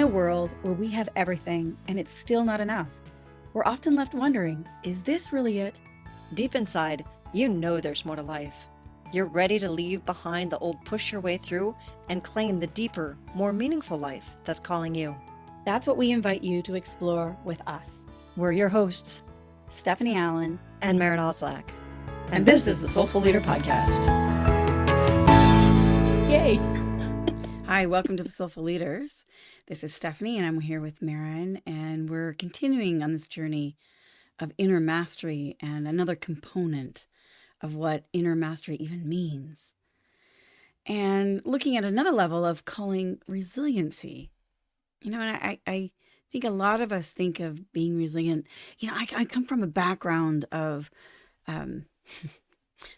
a world where we have everything and it's still not enough, we're often left wondering, is this really it? Deep inside, you know there's more to life. You're ready to leave behind the old push your way through and claim the deeper, more meaningful life that's calling you. That's what we invite you to explore with us. We're your hosts, Stephanie Allen and Maren and Stephanie. And this is the Soulful Leader Podcast. Yay! Hi, welcome to the Soulful Leaders. This is Stephanie, and I'm here with Maren, and we're continuing on this journey of inner mastery and another component of what inner mastery even means. And looking at another level of calling resiliency. You know, and I think a lot of us think of being resilient. You know, I come from a background of the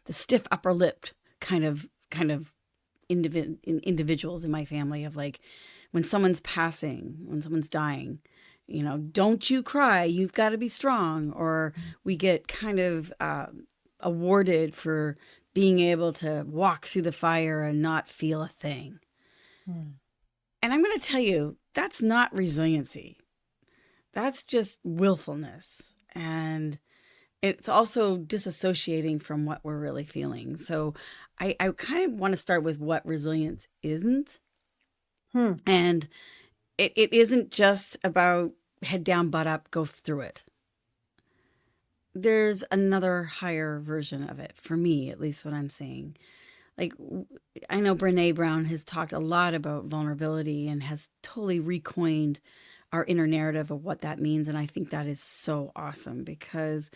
stiff upper lip kind of individuals in my family, of like, when someone's passing, when someone's dying, you know, don't you cry, you've got to be strong. Or we get kind of awarded for being able to walk through the fire and not feel a thing. And I'm going to tell you, that's not resiliency. That's just willfulness. And it's also disassociating from what we're really feeling. So I kind of want to start with what resilience isn't. And it isn't just about head down, butt up, go through it. There's another higher version of it, for me, at least what I'm seeing. Like, I know Brené Brown has talked a lot about vulnerability and has totally recoined our inner narrative of what that means. And I think that is so awesome, because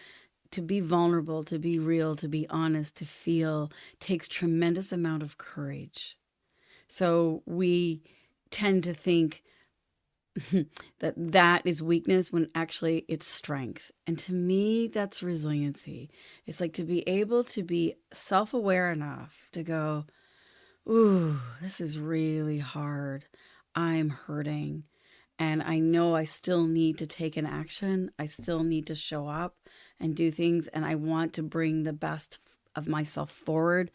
to be vulnerable, to be real, to be honest, to feel takes tremendous amount of courage. We tend to think that is weakness when actually it's strength. And to me, that's resiliency. It's like to be able to be self-aware enough to go, ooh, this is really hard. I'm hurting. And I know I still need to take an action. I still need to show up and do things. And I want to bring the best of myself forward.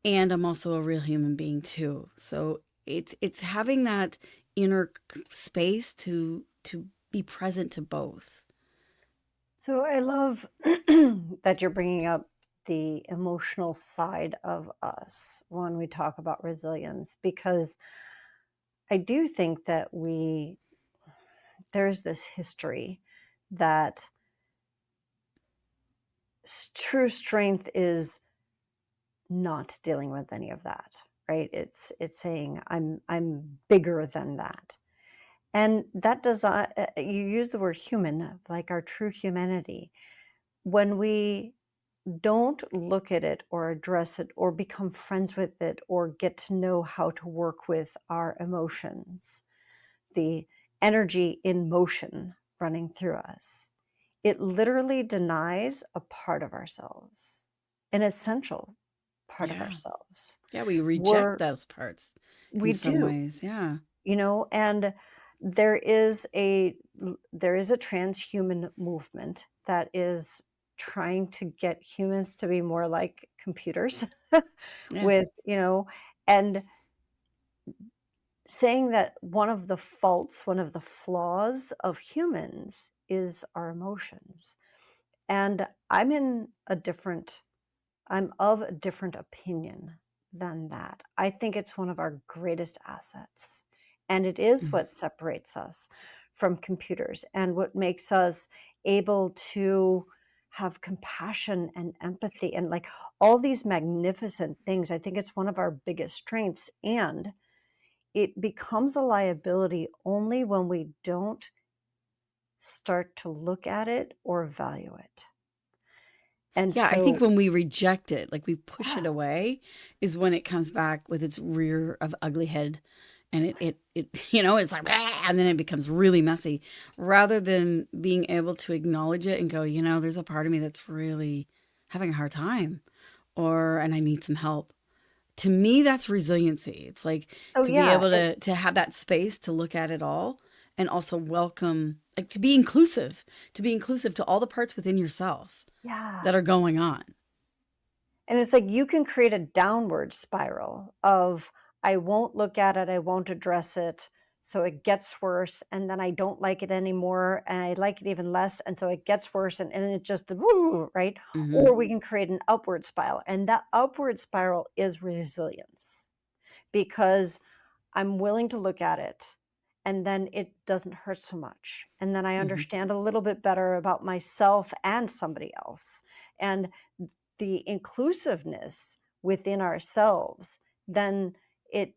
And I'm also a real human being too. So it's having that inner space to be present to both. So I love that you're bringing up the emotional side of us when we talk about resilience, because I do think that there's this history that true strength is not dealing with any of that, right? It's saying I'm bigger than that. And that does not, you use the word human, like our true humanity. When we don't look at it or address it or become friends with it or get to know how to work with our emotions, the energy in motion running through us, it literally denies a part of ourselves, an essential part of ourselves. Yeah, we reject those parts in some ways. Yeah. You know, and there is a transhuman movement that is trying to get humans to be more like computers with, you know, and saying that one of the flaws of humans is our emotions. And I'm of a different opinion than that. I think it's one of our greatest assets. And it is what separates us from computers and what makes us able to have compassion and empathy and like all these magnificent things. I think it's one of our biggest strengths. And it becomes a liability only when we don't start to look at it or value it. And I think when we reject it, like we push it away, is when it comes back with its rear of ugly head. And it you know, it's like, and then it becomes really messy, rather than being able to acknowledge it and go, you know, there's a part of me that's really having a hard time, and I need some help. To me, that's resiliency. It's like be able to have that space to look at it all, and also welcome, like to be inclusive to all the parts within yourself that are going on. And it's like you can create a downward spiral of, I won't look at it, I won't address it, So it gets worse, and then I don't like it anymore, and I like it even less, and so it gets worse, and it just woo, right? Hmm. Or we can create an upward spiral, and that upward spiral is resilience, because I'm willing to look at it, and then it doesn't hurt so much, and then I Hmm. understand a little bit better about myself and somebody else, and the inclusiveness within ourselves, then it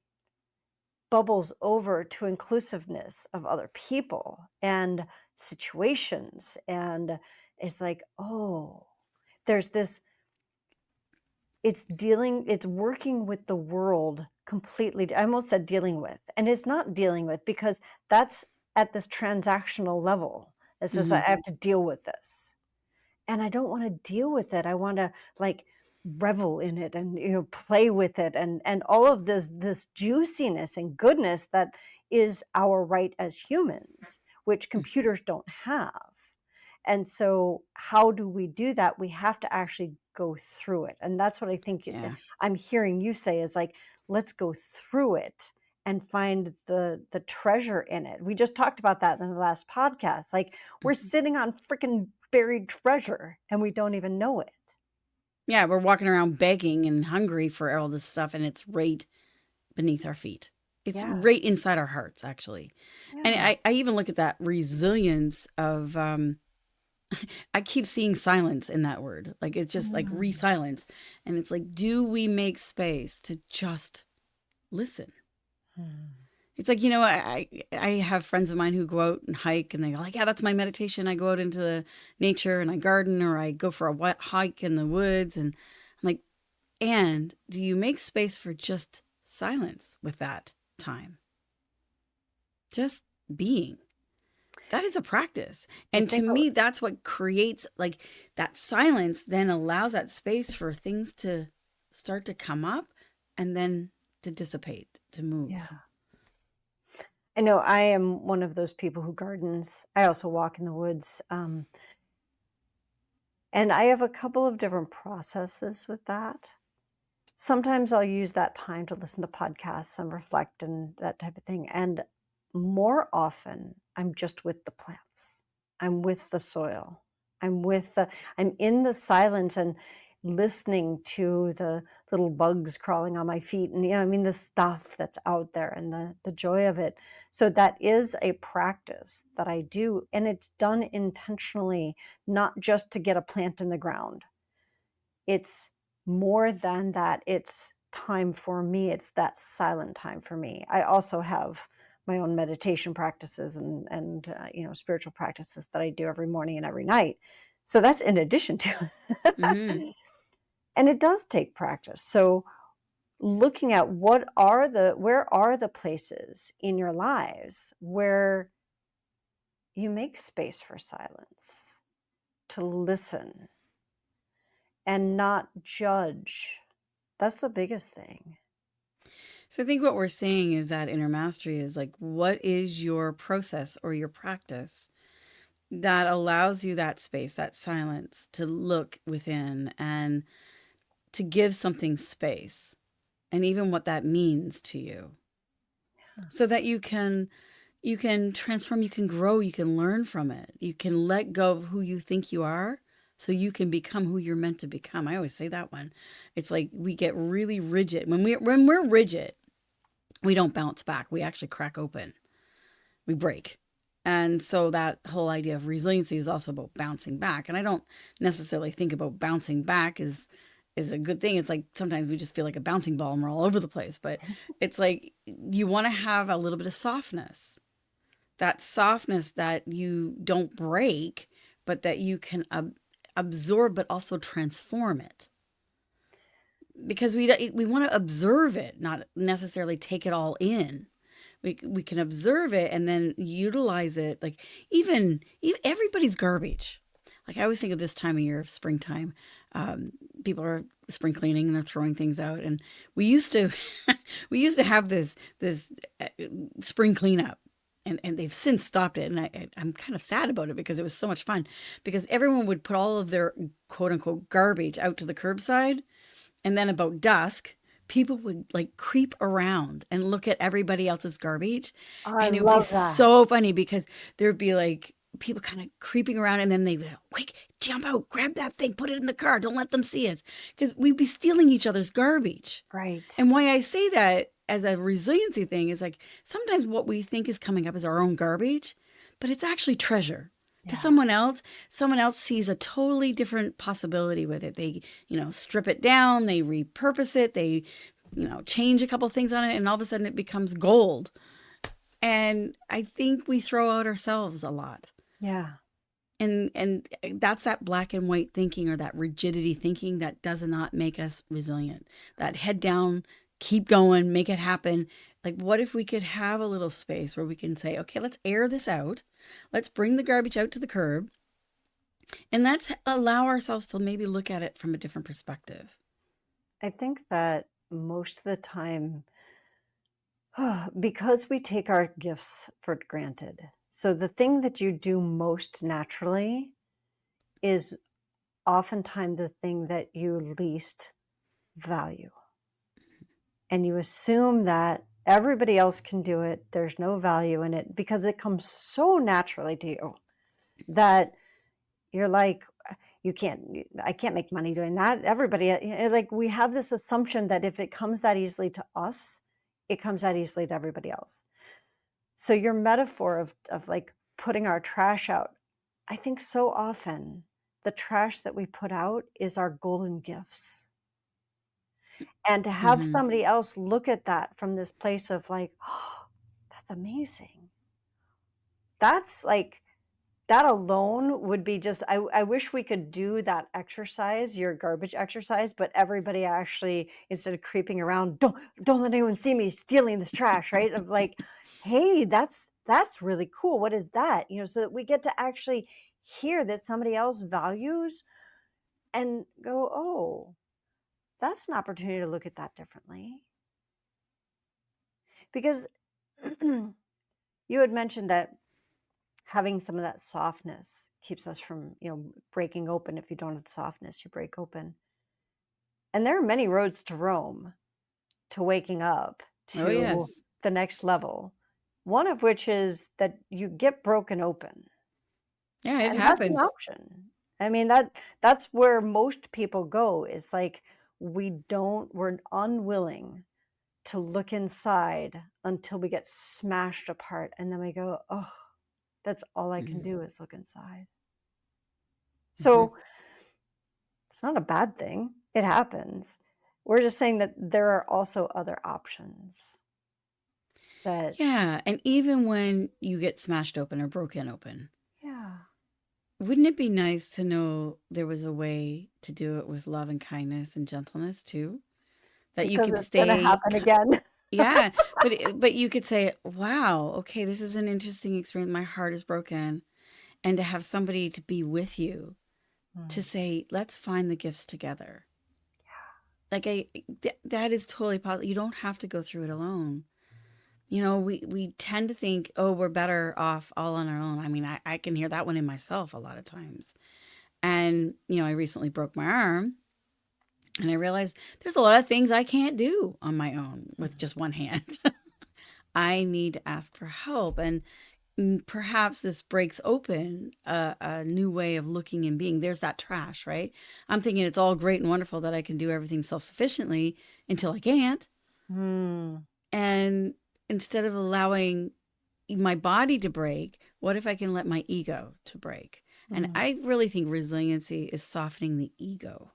bubbles over to inclusiveness of other people and situations. And it's like, oh, there's this, it's working with the world completely. I almost said dealing with, and it's not dealing with, because that's at this transactional level. It's just Hmm. like, I have to deal with this, and I don't want to deal with it. I want to, like, revel in it, and play with it, and all of this juiciness and goodness that is our right as humans, which computers don't have. And so how do we do that? We have to actually go through it. And that's what I think Yeah. I'm hearing you say is, like, let's go through it and find the treasure in it. We just talked about that in the last podcast. Like, we're Mhm. sitting on freaking buried treasure and we don't even know it. Yeah, we're walking around begging and hungry for all this stuff, and it's right beneath our feet. It's Yeah. right inside our hearts, actually. And Yeah. I even look at that resilience of, I keep seeing silence in that word. Like, it's just like Mm. re-silence. And it's like, do we make space to just listen? Mm. It's like, I have friends of mine who go out and hike, and they go like, yeah, that's my meditation. I go out into the nature and I garden, or I go for a hike in the woods. And I'm like, and do you make space for just silence with that time? Just being. That is a practice. I And to think me, that's what creates, like, that silence then allows that space for things to start to come up and then to dissipate, to yeah. move. I know I am one of those people who gardens. I also walk in the woods. And I have a couple of different processes with that. Sometimes I'll use that time to listen to podcasts and reflect and that type of thing. And more often, I'm just with the plants. I'm with the soil. I'm in the silence and listening to the little bugs crawling on my feet, and I mean, the stuff that's out there, and the joy of it. So that is a practice that I do, and it's done intentionally, not just to get a plant in the ground. It's more than that. It's time for me. It's that silent time for me. I also have my own meditation practices and spiritual practices that I do every morning and every night. So that's in addition to Hmm. and it does take practice. So looking at where are the places in your lives where you make space for silence, to listen and not judge. That's the biggest thing. So I think what we're saying is that inner mastery is like, what is your process or your practice that allows you that space, that silence to look within and to give something space, and even what that means to you, so that you can transform, you can grow, you can learn from it, you can let go of who you think you are, so you can become who you're meant to become. I always say that one. It's like we get really rigid. When we're rigid, we don't bounce back. We actually crack open. We break. And so that whole idea of resiliency is also about bouncing back. And I don't necessarily think about bouncing back is a good thing. It's like sometimes we just feel like a bouncing ball and we're all over the place. But it's like you want to have a little bit of softness. That softness that you don't break, but that you can absorb, but also transform it. Because we want to observe it, not necessarily take it all in. We can observe it and then utilize it. Like, even everybody's garbage. Like, I always think of this time of year of springtime. People are spring cleaning and they're throwing things out. And we used to we used to have this spring cleanup. And they've since stopped it. And I'm kind of sad about it because it was so much fun. Because everyone would put all of their quote unquote garbage out to the curbside. And then about dusk, people would like creep around and look at everybody else's garbage. I And it would be love that. so funny because there'd be like people kind of creeping around and then they'd be like, quick, jump out, grab that thing, put it in the car, don't let them see us. Because we'd be stealing each other's garbage. Right. And why I say that as a resiliency thing is like sometimes what we think is coming up is our own garbage, but it's actually treasure. To Yeah. someone else sees a totally different possibility with it. They, strip it down, they repurpose it, they, change a couple things on it, and all of a sudden it becomes gold. And I think we throw out ourselves a lot. Yeah. And that's that black and white thinking or that rigidity thinking that does not make us resilient. That head down, keep going, make it happen. Like, what if we could have a little space where we can say, okay, let's air this out. Let's bring the garbage out to the curb. And let's allow ourselves to maybe look at it from a different perspective. I think that most of the time, because we take our gifts for granted. So the thing that you do most naturally is oftentimes the thing that you least value. And you assume that everybody else can do it. There's no value in it because it comes so naturally to you that you're like, I can't make money doing that. Everybody, like we have this assumption that if it comes that easily to us, it comes that easily to everybody else. So your metaphor of like putting our trash out, I think so often the trash that we put out is our golden gifts. And to have Mm-hmm. somebody else look at that from this place of like, oh, that's amazing. That's like, that alone would be just, I wish we could do that exercise, your garbage exercise, but everybody actually, instead of creeping around, don't let anyone see me stealing this trash, right? Of like, hey, that's really cool. What is that? So that we get to actually hear that somebody else values and go, oh, that's an opportunity to look at that differently. Because you had mentioned that having some of that softness keeps us from, breaking open. If you don't have the softness, you break open. And there are many roads to Rome, to waking up, Oh, to yes. the next level. One of which is that you get broken open. Yeah, it And that's an happens. option. I mean, that's where most people go. It's like we're unwilling to look inside until we get smashed apart. And then we go, oh, that's all I can Mm-hmm. do is look inside. Mm-hmm. So it's not a bad thing. It happens. We're just saying that there are also other options that, Yeah. And even when you get smashed open or broken open, yeah, wouldn't it be nice to know there was a way to do it with love and kindness and gentleness too? That you because could it's going to stay, happen again. yeah, but you could say, "Wow, okay, this is an interesting experience. My heart is broken," and to have somebody to be with you to Mm. say, "Let's find the gifts together." Like that is totally possible. You don't have to go through it alone. We tend to think, "Oh, we're better off all on our own." I mean, I can hear that one in myself a lot of times. And I recently broke my arm. And I realized there's a lot of things I can't do on my own with just one hand. I need to ask for help. And perhaps this breaks open a new way of looking and being. There's that trash, right? I'm thinking it's all great and wonderful that I can do everything self sufficiently until I can't. Mm. And instead of allowing my body to break, what if I can let my ego to break? And Mm. I really think resiliency is softening the ego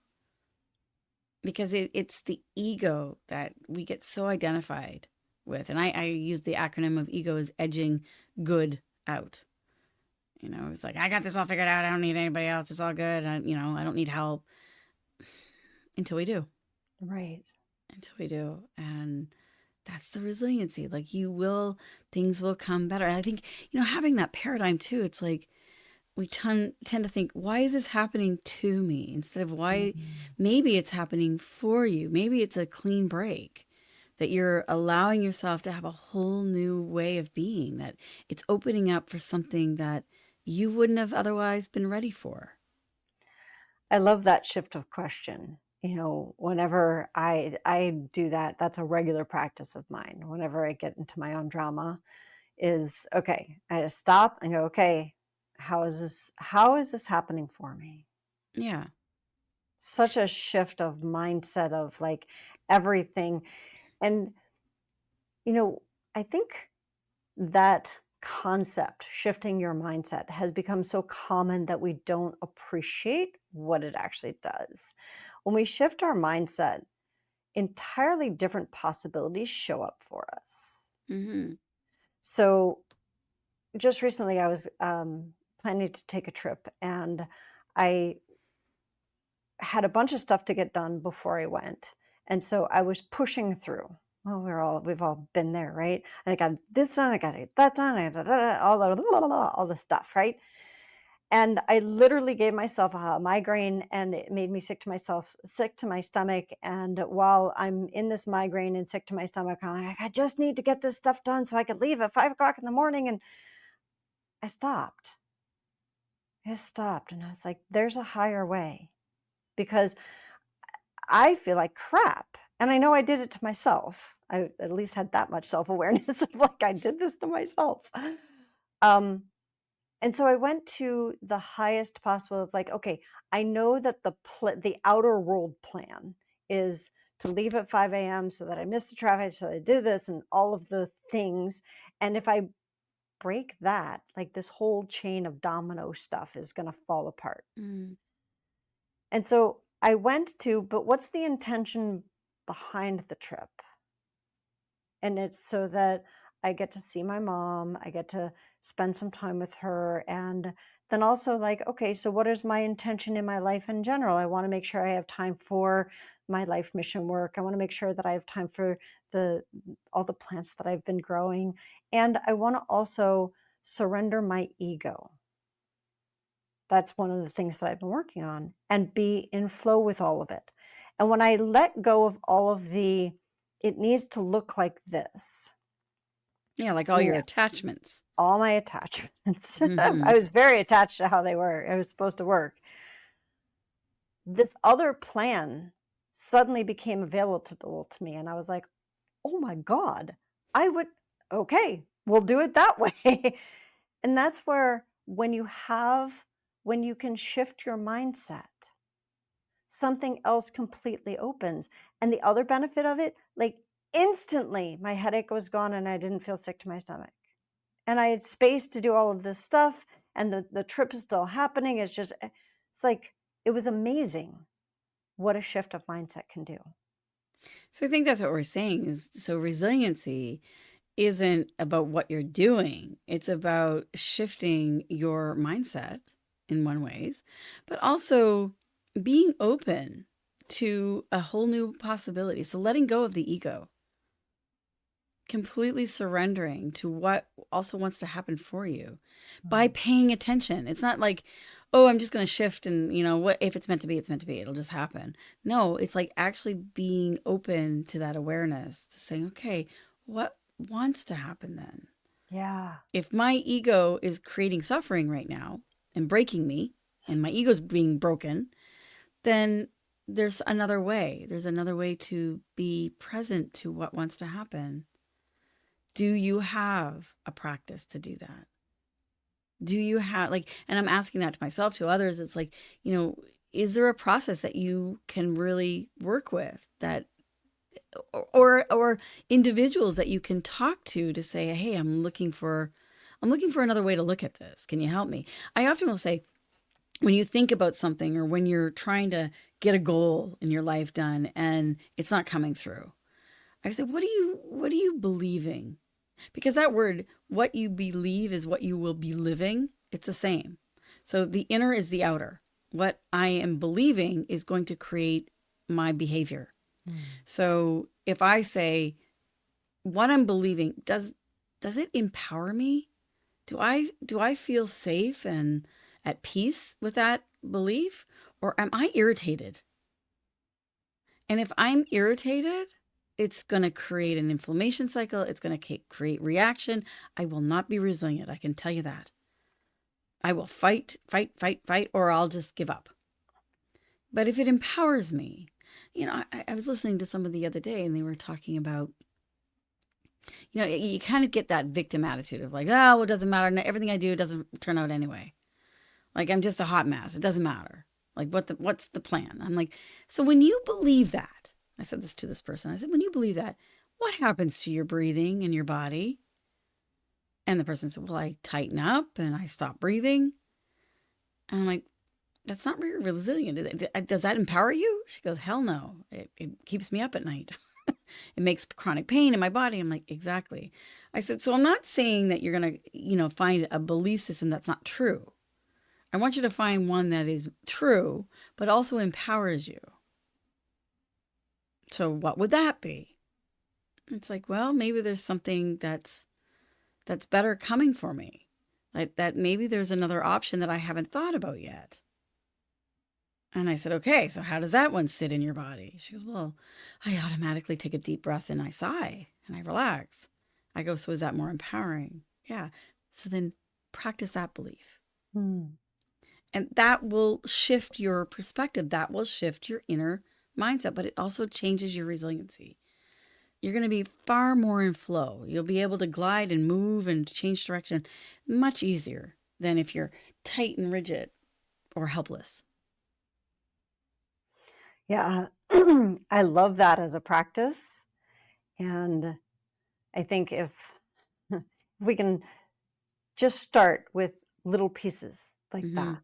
because it's the ego that we get so identified with. And I use the acronym of ego as edging good out. It's like, I got this all figured out. I don't need anybody else. It's all good. I don't need help until we do. Right. Until we do. And that's the resiliency. Like things will come better. And I think, having that paradigm too, it's like, we tend to think, why is this happening to me? Instead of why, Mm. maybe it's happening for you. Maybe it's a clean break that you're allowing yourself to have a whole new way of being, that it's opening up for something that you wouldn't have otherwise been ready for. I love that shift of question whenever I do that, that's a regular practice of mine. Whenever I get into my own drama, is okay. I just stop and go, okay, how is this happening for me? Yeah. Such a shift of mindset of like everything. And I think that concept, shifting your mindset, has become so common that we don't appreciate what it actually does. When we shift our mindset, entirely different possibilities show up for us. Hmm. So, just recently, I was planning to take a trip, and I had a bunch of stuff to get done before I went. And so I was pushing through. Well, we've all been there, right? And I got this done, I got that done, all the stuff, right? And I literally gave myself a migraine, and it made me sick to my stomach. And while I'm in this migraine and sick to my stomach, I'm like, I just need to get this stuff done so I could leave at 5 o'clock in the morning. And I stopped. I just stopped, and I was like, there's a higher way, because I feel like crap. And I know I did it to myself. I at least had that much self-awareness of like I did this to myself. Um, and so I went to the highest possible of like, okay, I know that the outer world plan is to leave at 5 a.m. so that I miss the traffic, so I do this and all of the things. And if I break that, like this whole chain of domino stuff is going to fall apart. Mm. And so I went to, but what's the intention behind the trip? And it's so that I get to see my mom, I get to spend some time with her. And then also, like, okay, so what is my intention in my life in general? I want to make sure I have time for my life mission work. I want to make sure that I have time for all the plants that I've been growing. And I want to also surrender my ego. That's one of the things that I've been working on, and be in flow with all of it. And when I let go of all of it needs to look like this. Yeah, like all your Yeah, attachments. all my attachments. Hmm. I was very attached to how it was supposed to work. This other plan suddenly became available to me, and I was like, oh my God, okay, we'll do it that way. And that's where when you can shift your mindset, something else completely opens. And the other benefit of it, like instantly, my headache was gone and I didn't feel sick to my stomach. And I had space to do all of this stuff, and the trip is still happening. It's like, it was amazing what a shift of mindset can do. So I think that's what we're saying is so resiliency isn't about what you're doing. It's about shifting your mindset in one ways, but also being open to a whole new possibility. So letting go of the ego, completely surrendering to what also wants to happen for you by paying attention. It's not like, oh, I'm just going to shift and, what if it's meant to be, it's meant to be. It'll just happen. No, it's like actually being open to that awareness, to saying, okay, what wants to happen then? Yeah. If my ego is creating suffering right now and breaking me, and my ego's being broken, then there's another way. There's another way to be present to what wants to happen. Do you have a practice to do that? Do you have and I'm asking that to myself, to others. It's like, is there a process that you can really work with, that or individuals that you can talk to say, hey, I'm looking for another way to look at this. Can you help me? I often will say, when you think about something or when you're trying to get a goal in your life done and it's not coming through, I say, what are you believing? Because that word, what you believe is what you will be living. It's the same. So the inner is the outer. What I am believing is going to create my behavior. So if I say what I'm believing, does it empower me? Do I feel safe and at peace with that belief? Or am I irritated? And if I'm irritated, it's going to create an inflammation cycle. It's going to create reaction. I will not be resilient. I can tell you that. I will fight, fight, fight, fight, or I'll just give up. But if it empowers me, I was listening to somebody the other day and they were talking about, you kind of get that victim attitude of like, oh, well, it doesn't matter. Everything I do doesn't turn out anyway. Like, I'm just a hot mess. It doesn't matter. Like, what's the plan? I'm like, so when you believe that, I said this to this person, I said, when you believe that, what happens to your breathing and your body? And the person said, well, I tighten up and I stop breathing. And I'm like, that's not very resilient. Does that empower you? She goes, hell no. It keeps me up at night. It makes chronic pain in my body. I'm like, exactly. I said, so I'm not saying that you're going to, find a belief system that's not true. I want you to find one that is true, but also empowers you. So what would that be? It's like, well, maybe there's something that's better coming for me. Like that maybe there's another option that I haven't thought about yet. And I said, okay, so how does that one sit in your body? She goes, well, I automatically take a deep breath and I sigh and I relax. I go, so is that more empowering? Yeah. So then practice that belief. And that will shift your perspective. That will shift your inner mindset, but it also changes your resiliency. You're going to be far more in flow. You'll be able to glide and move and change direction much easier than if you're tight and rigid or helpless. Yeah, I love that as a practice. And I think if we can just start with little pieces like that,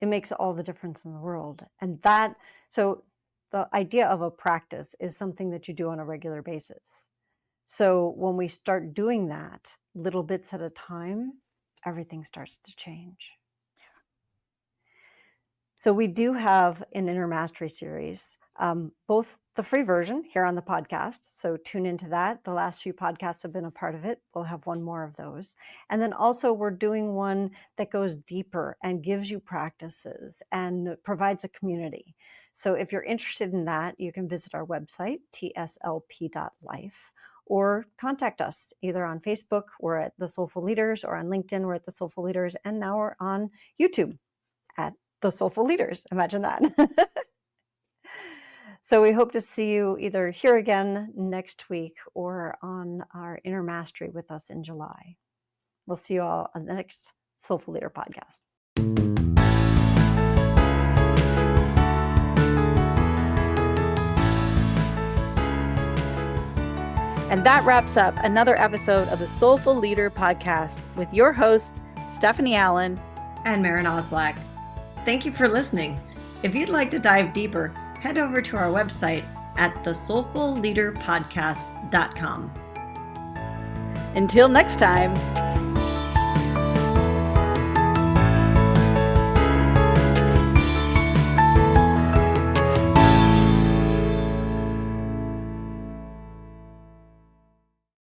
it makes all the difference in the world. And so the idea of a practice is something that you do on a regular basis. So when we start doing that little bits at a time, everything starts to change. So we do have an Inner Mastery series, both the free version here on the podcast. So tune into that. The last few podcasts have been a part of it. We'll have one more of those. And then also we're doing one that goes deeper and gives you practices and provides a community. So if you're interested in that, you can visit our website, tslp.life, or contact us either on Facebook, we're at The Soulful Leaders, or on LinkedIn, we're at The Soulful Leaders, and now we're on YouTube at The Soulful Leaders. Imagine that. So we hope to see you either here again next week or on our Inner Mastery with us in July. We'll see you all on the next Soulful Leader podcast. And that wraps up another episode of the Soulful Leader podcast with your host, Stephanie Allen and Maren and Stephanie. Thank you for listening. If you'd like to dive deeper, head over to our website at thesoulfulleaderpodcast.com. Until next time.